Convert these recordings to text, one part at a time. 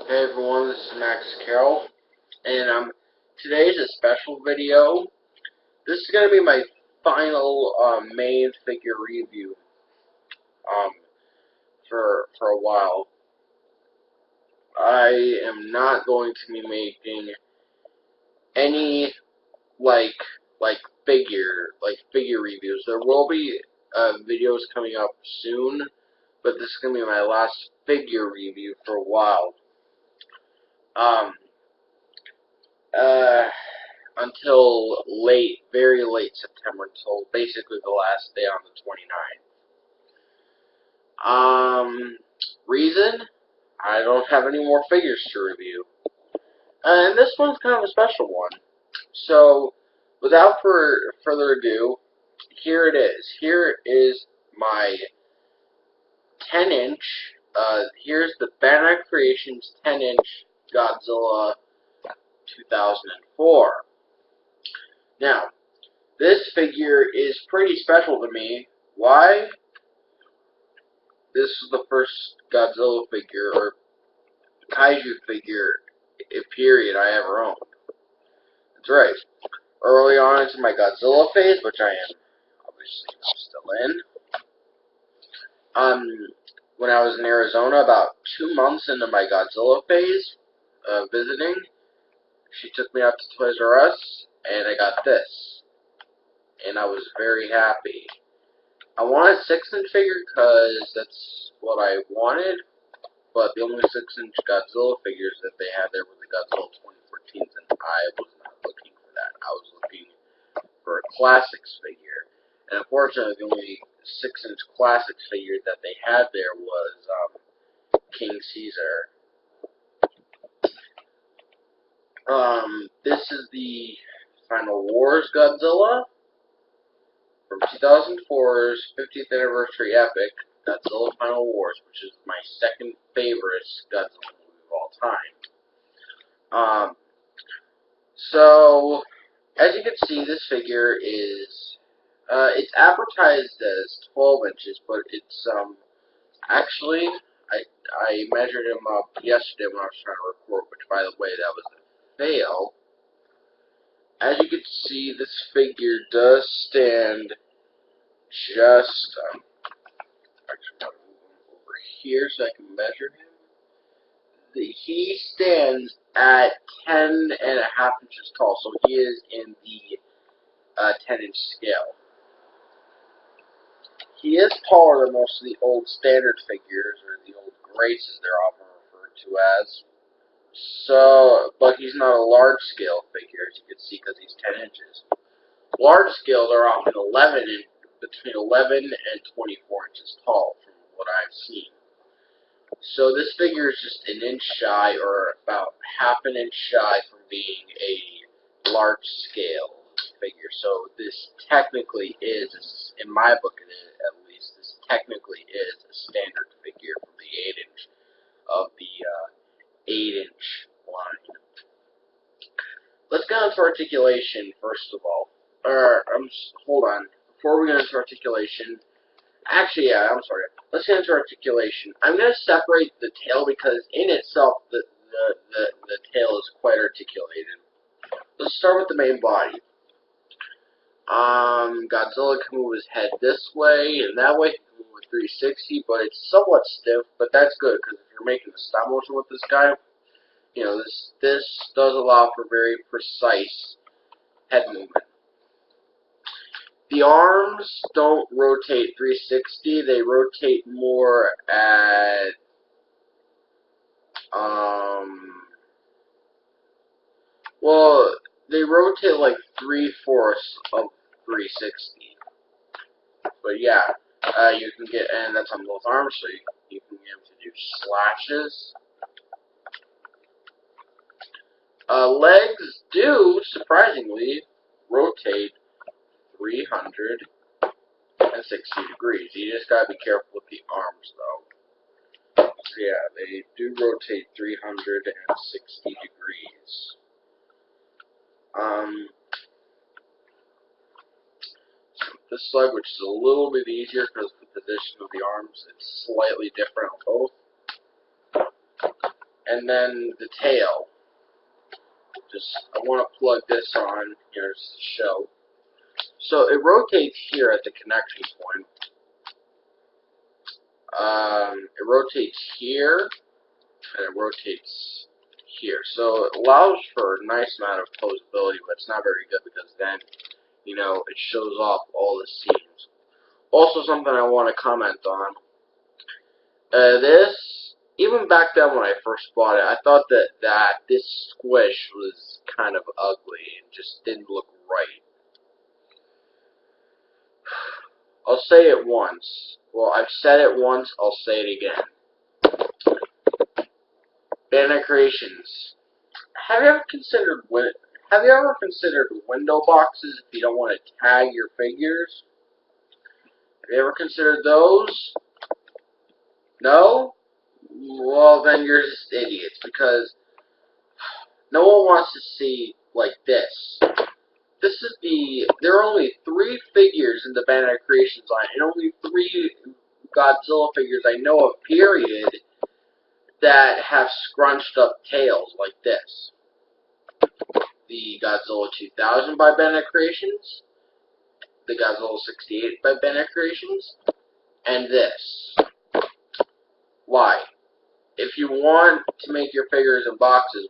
Hey everyone, this is Max Carroll, and today's a special video. This is going to be my final main figure review um, for a while. I am not going to be making any like figure reviews. There will be videos coming up soon, but this is going to be my last figure review for a while. Until very late September, until basically the last day on the 29th. Reason? I don't have any more figures to review. And this one's kind of a special one. So, without further ado, here it is. Here is my 10-inch, here's the Bandai Creations 10-inch Godzilla 2004. Now, this figure is pretty special to me. Why? This is the first Godzilla figure, or Kaiju figure, period, I ever owned. That's right. Early on into my Godzilla phase, which I am obviously still in, when I was in Arizona, about 2 months into my Godzilla phase, visiting, she took me out to Toys R Us, and I got this. And I was very happy. I wanted a 6-inch figure because that's what I wanted, but the only 6-inch Godzilla figures that they had there were the Godzilla 2014s, and I was not looking for that. I was looking for a Classics figure. And unfortunately, the only 6-inch Classics figure that they had there was King Caesar. This is the Final Wars Godzilla from 2004's 50th anniversary epic, Godzilla Final Wars, which is my second favorite Godzilla movie of all time. So, as you can see, this figure is, it's advertised as 12 inches, but it's, actually, I measured him up yesterday when I was trying to record, which, by the way, that was a fail. As you can see, this figure does stand just, actually, I'll move him over here so I can measure him. He stands at 10.5 inches tall, so he is in the 10-inch scale. He is taller than most of the old standard figures, or the old greats as they're often referred to as. So, but he's not a large scale figure, as you can see, because he's 10 inches. Large scale, they're often between 11 and 24 inches tall, from what I've seen. So this figure is just an inch shy, or about half an inch shy, from being a large scale figure. So this technically is, in my book at least, this technically is a standard figure from the 8-inch of the 8-inch line. Let's get into articulation first of all. Hold on. Before we get into articulation, actually, yeah, I'm sorry. Let's get into articulation. I'm going to separate the tail because in itself the tail is quite articulated. Let's start with the main body. Godzilla can move his head this way and that way. He can move a 360, but it's somewhat stiff. But that's good because if you're making a stop motion with this guy, you know this does allow for very precise head movement. The arms don't rotate 360, they rotate more at, well, they rotate like 3/4 of 360. But yeah, you can get, and that's on both arms, so you can get them to do slashes. Legs do, surprisingly, rotate 360 degrees. You just gotta be careful with the arms, though. So yeah, they do rotate 360 degrees. This leg, which is a little bit easier because the position of the arms is slightly different on both. and then the tail. I want to plug this on here just to show. So it rotates here at the connection point. It rotates here, and it rotates here. So it allows for a nice amount of posability, but it's not very good because then, it shows off all the seams. Also, something I want to comment on. This, even back then when I first bought it, I thought that this squish was kind of ugly and just didn't look right. I'll say it once. Well, I've said it once, I'll say it again. Bandai Creations. Have you ever considered window boxes if you don't want to tag your figures? Have you ever considered those? No? Well, then you're just idiots, because no one wants to see like this. There are only 3 figures in the Bandai Creations line, and only 3 Godzilla figures I know of, period, that have scrunched up tails like this. The Godzilla 2000 by Bandai Creations, the Godzilla 68 by Bandai Creations, and this. Why? If you want to make your figures in boxes,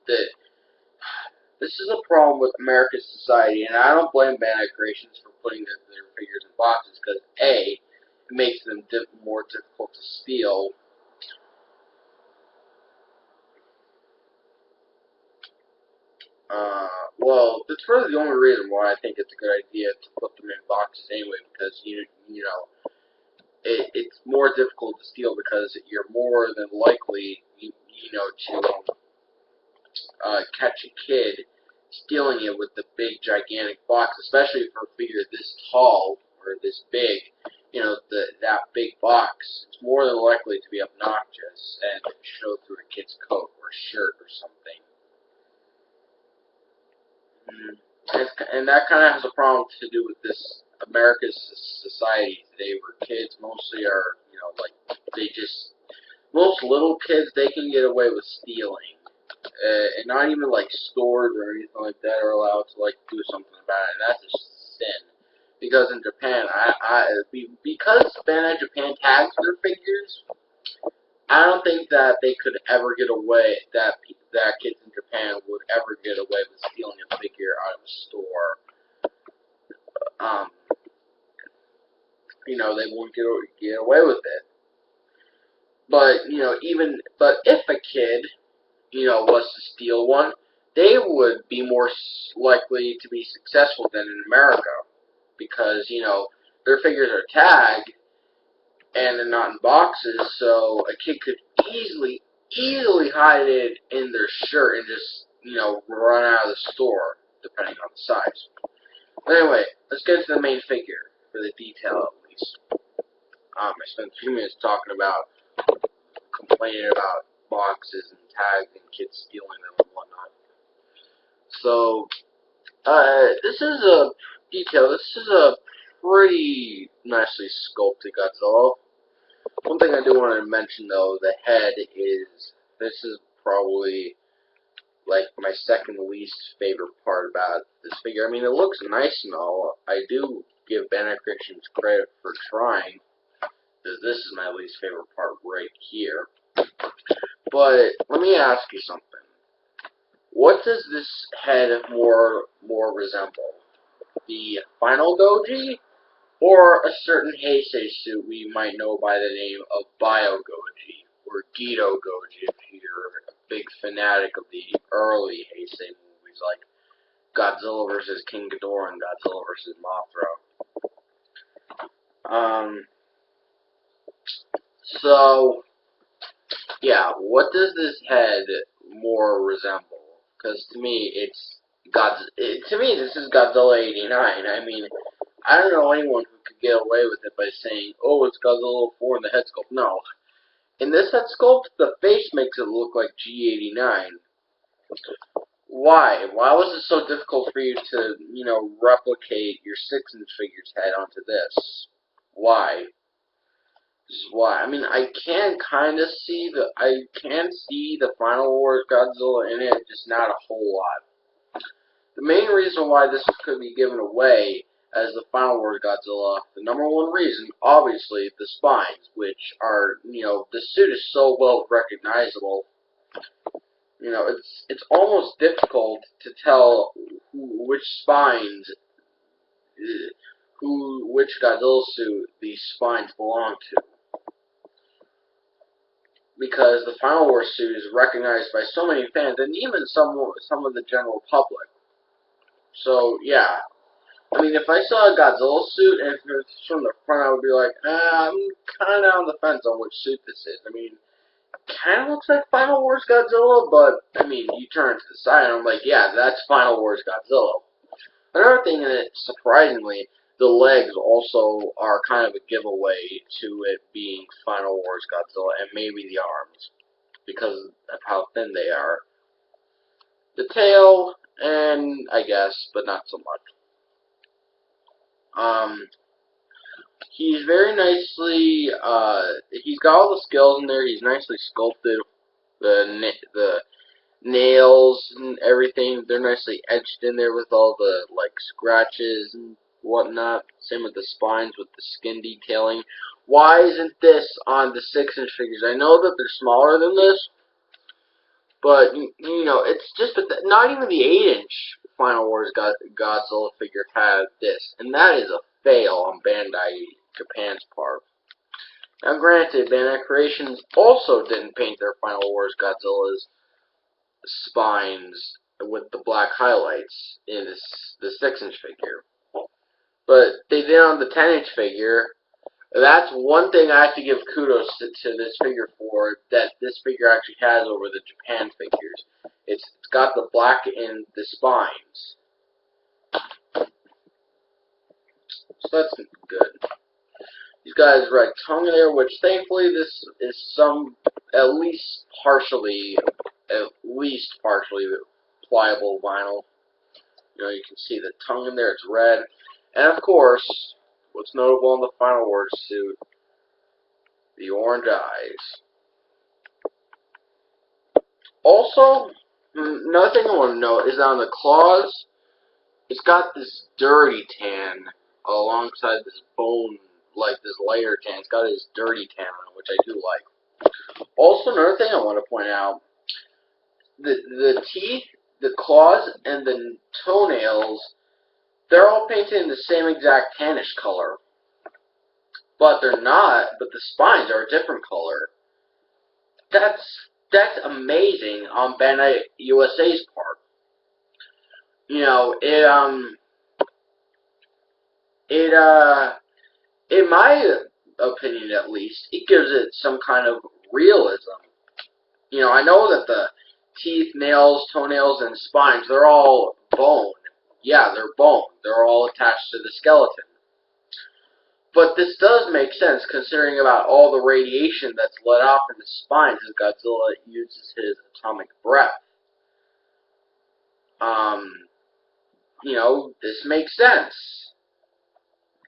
this is a problem with America's society, and I don't blame Bandai Creations for putting their figures in boxes, because A, it makes them more difficult to steal. Well, that's really the only reason why I think it's a good idea to put them in boxes anyway, because, it's more difficult to steal because you're more than likely, to catch a kid stealing it with the big, gigantic box, especially for a figure this tall or this big. That big box, it's more than likely to be obnoxious and show through a kid's coat or shirt or something. And that kind of has a problem to do with this America's society today, where kids mostly are, most little kids, they can get away with stealing. And not even, stores or anything like that are allowed to, do something about it. And that's a sin. Because in Japan, because Bandai Japan tags their figures, I don't think that they could ever get away, that kids in Japan would ever get away with stealing a figure out of a store. They won't get away with it. But, but if a kid, was to steal one, they would be more likely to be successful than in America. Because, their figures are tagged, and they're not in boxes, so a kid could easily hide it in their shirt and just, run out of the store, depending on the size. But anyway, let's get to the main figure, for the detail at least. I spent 2 minutes complaining about boxes and tags and kids stealing them and whatnot. So, this is a detail. This is a pretty nicely sculpted Godzilla. One thing I do want to mention, though, the head this is probably, my second least favorite part about this figure. I mean, it looks nice and all. I do give Bandai Creations credit for trying, because this is my least favorite part right here. But let me ask you something. What does this head more resemble? The final Goji, or a certain Heisei suit we might know by the name of Bio Goji, or Gedo Goji if you're a big fanatic of the early Heisei movies like Godzilla vs. King Ghidorah and Godzilla vs. Mothra. So, yeah, what does this head more resemble? Because to me, this is Godzilla 89. I mean, I don't know anyone who could get away with it by saying, oh, it's Godzilla 4 in the head sculpt. No. In this head sculpt, the face makes it look like G89. Why? Why was it so difficult for you to, replicate your 6-inch figure's head onto this? Why? why. I mean, I can kind of see the Final Wars Godzilla in it, just not a whole lot. The main reason why this could be given away as the Final Wars Godzilla, the number one reason, obviously, the spines, which are, the suit is so well recognizable. It's almost difficult to tell which spines, which Godzilla suit these spines belong to, because the Final Wars suit is recognized by so many fans and even some of the general public. So yeah, I mean, if I saw a Godzilla suit and if it's from the front, I would be like, I'm kind of on the fence on which suit this is. I mean, kind of looks like Final Wars Godzilla, but I mean, you turn to the side and I'm like, yeah, that's Final Wars Godzilla. Another thing that, surprisingly, the legs also are kind of a giveaway to it being Final Wars Godzilla, and maybe the arms, because of how thin they are. The tail, and I guess, but not so much. He's very nicely, he's got all the skills in there, he's nicely sculpted. The nails and everything, they're nicely etched in there with all the, like, scratches and whatnot. Same with the spines with the skin detailing. Why isn't this on the 6-inch figures? I know that they're smaller than this, but, it's just that not even the 8-inch Final Wars Godzilla figure had this, and that is a fail on Bandai Japan's part. Now, granted, Bandai Creations also didn't paint their Final Wars Godzillas spines with the black highlights in the 6-inch figure, but they did on the 10-inch figure. That's one thing I have to give kudos to this figure for, that this figure actually has over the Japan figures. It's got the black in the spines, so that's good. He's got his red tongue there, which thankfully this is at least partially pliable vinyl. You can see the tongue in there, it's red. And of course, what's notable in the Final Wars suit, the orange eyes. Also, another thing I want to note is on the claws, it's got this dirty tan alongside this bone, like this layer tan. It's got this dirty tan on it, which I do like. Also, another thing I want to point out, the teeth, the claws, and the toenails, they're all painted in the same exact tannish color. But they're not, but the spines are a different color. That's amazing on Bandai USA's part. In my opinion at least, it gives it some kind of realism. I know that the teeth, nails, toenails, and spines, they're all bone. Yeah, they're bone. They're all attached to the skeleton. But this does make sense considering about all the radiation that's let off in the spines as Godzilla uses his atomic breath. This makes sense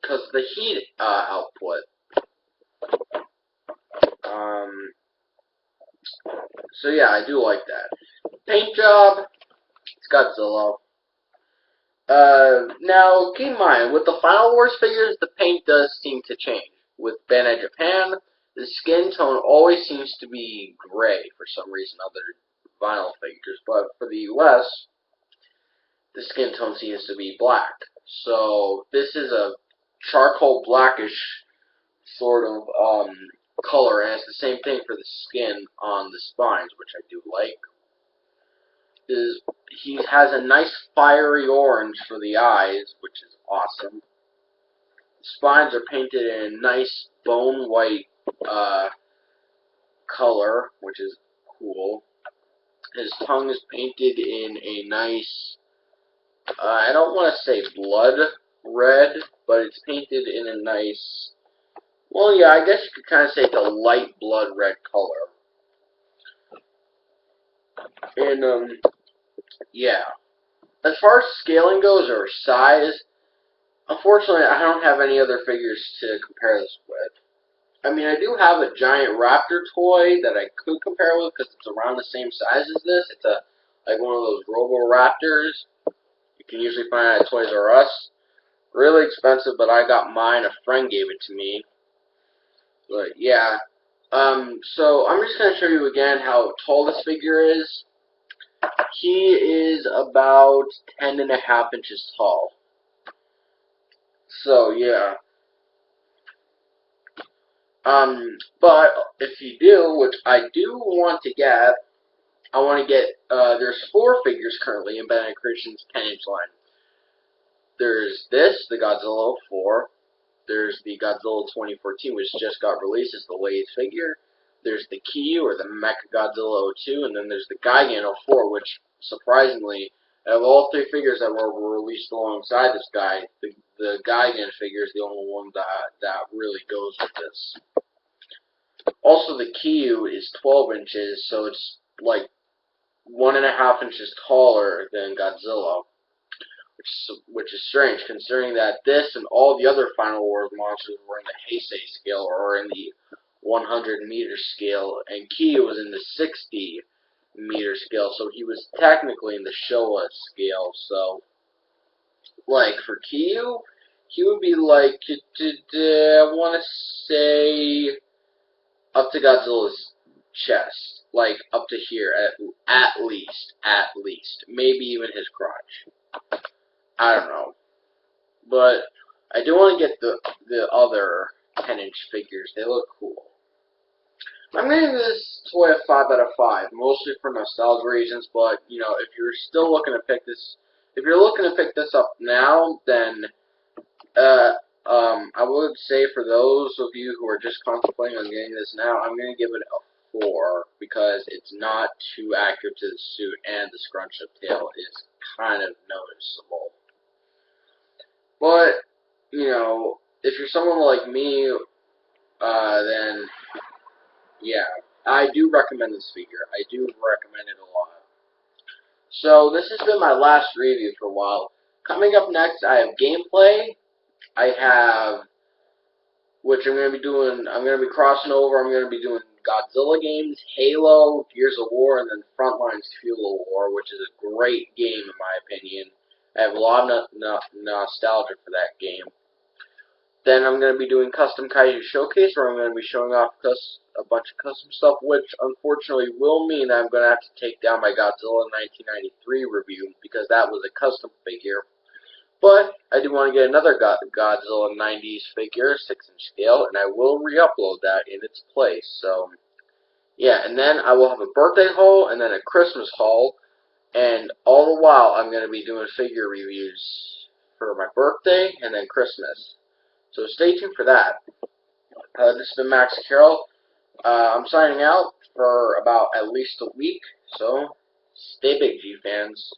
because of the heat output. So yeah, I do like that. Paint job, it's Godzilla. Now, keep in mind, with the Final Wars figures, the paint does seem to change. With Bandai Japan, the skin tone always seems to be gray for some reason, other vinyl figures, but for the US, the skin tone seems to be black. So, this is a charcoal blackish sort of color, and it's the same thing for the skin on the spines, which I do like. He has a nice fiery orange for the eyes, which is awesome. The spines are painted in a nice bone white color, which is cool. His tongue is painted in a nice, I don't want to say blood red, but it's painted in a nice, well, yeah, I guess you could kind of say it's a light blood red color. And, yeah. As far as scaling goes, or size, unfortunately, I don't have any other figures to compare this with. I mean, I do have a giant raptor toy that I could compare with because it's around the same size as this. It's a like one of those Robo Raptors. You can usually find it at Toys R Us. Really expensive, but I got mine. A friend gave it to me. But yeah. So I'm just gonna show you again how tall this figure is. He is about 10.5 inches tall. So yeah. But if you do, which I do want to get, I want to get, there's 4 figures currently in Bandai Creations 10-inch line. There's this, the Godzilla 04. There's the Godzilla 2014, which just got released as the latest figure. There's the Kaiju, or the Mechagodzilla 02, and then there's the Gigan 04, which, surprisingly, out of all 3 figures that were released alongside this guy, the Gigan figure is the only one that really goes with this. Also, the Kaiju is 12 inches, so it's like 1.5 inches taller than Godzilla, which is strange considering that this and all the other Final Wars monsters were in the Heisei scale or in the 100-meter scale, and Kaiju was in the 60-meter scale, so he was technically in the Showa scale. So, like for Kaiju, he would be like, I want to say, up to Godzilla's chest, like up to here, at least, maybe even his crotch. I don't know, but I do want to get the other 10-inch figures. They look cool. I'm giving this toy a 5 out of 5, mostly for nostalgia reasons. But you know, if you're still looking to pick this, if you're looking to pick this up now, then I would say for those of you who are just contemplating on getting this now, I'm going to give it a 4 because it's not too accurate to the suit, and the scrunch-up tail is kind of noticeable. But, you know, if you're someone like me, then, yeah, I do recommend this figure. I do recommend it a lot. So, this has been my last review for a while. Coming up next, I have gameplay. I have, which I'm going to be doing, I'm going to be crossing over, I'm going to be doing Godzilla games, Halo, Gears of War, and then Frontlines Fuel of War, which is a great game in my opinion. I have a lot of nostalgia for that game. Then I'm going to be doing Custom Kaiju Showcase, where I'm going to be showing off a bunch of custom stuff, which unfortunately will mean that I'm going to have to take down my Godzilla 1993 review, because that was a custom figure. But I do want to get another Godzilla 90s figure, 6-inch scale, and I will re-upload that in its place. So, yeah, and then I will have a birthday haul, and then a Christmas haul, and all the while I'm going to be doing figure reviews for my birthday and then Christmas. So stay tuned for that. This has been Max Carroll. I'm signing out for about at least a week, so stay big, G fans.